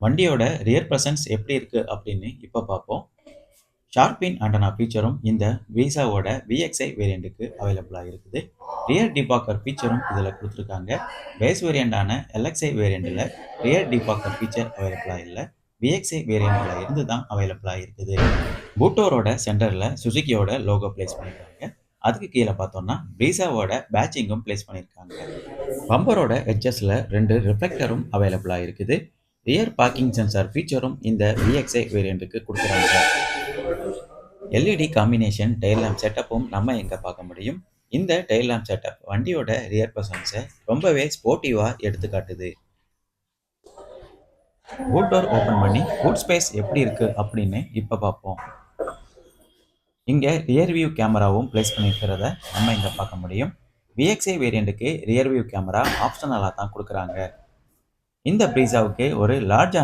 வண்டியோட rear presence எப்படி இருக்கு அப்படின்னு இப்ப பார்ப்போம். ஷார்பின் ஆண்டனா ஃபீச்சரும் இந்த வீசாவோட VXI வேரியண்ட்டுக்கு அவைலபிளா இருக்குது. ரியர் டிபாக்கர் ஃபீச்சரும் இதில் கொடுத்துருக்காங்க. பேஸ் வேரியண்டான LXI வேரியண்ட்டில் ரியர் டிபாக்கர் ஃபீச்சர் அவைலபிளா இல்லை. VXI வேரியண்ட்டில் இருந்து தான் அவைலபிளா இருக்குது. பூட்டோரோட சென்டரில் சுசுகியோட லோகோ பிளேஸ் பண்ணியிருக்காங்க. அதுக்கு கீழே பார்த்தோம்னா பிரீசாவோட பேட்சிங்கும் பிளேஸ் பண்ணியிருக்காங்க. பம்பரோட எட்ஜஸில் 2 ரிஃப்ளெக்டரும் அவைலபிளா இருக்குது. ரியர் பார்க்கிங் சென்சார் ஃபீச்சரும் இந்த VXI வேரியண்ட்டுக்கு கொடுக்குறாங்க. LED காம்பினேஷன் டெயில் லேம்ப் செட்டப்பும் நம்ம எங்கே பார்க்க முடியும். இந்த டெயில் லேம்ப் செட்டப் வண்டியோட ரியர் பிரசன்ஸை ரொம்பவே ஸ்போர்ட்டிவாக எடுத்து காட்டுது. பூட் டோர் ஓப்பன் பண்ணி பூட் ஸ்பேஸ் எப்படி இருக்கு அப்படின்னு இப்போ பார்ப்போம். இங்கே ரியர் வியூ கேமராவும் பிளேஸ் பண்ணியிருக்கிறத நம்ம இங்கே பார்க்க முடியும். VXI வேரியண்ட்டுக்கு ரியர் வியூ கேமரா ஆப்ஷனலாக தான் கொடுக்குறாங்க. இந்த பிரீசாவுக்கு ஒரு லார்ஜ்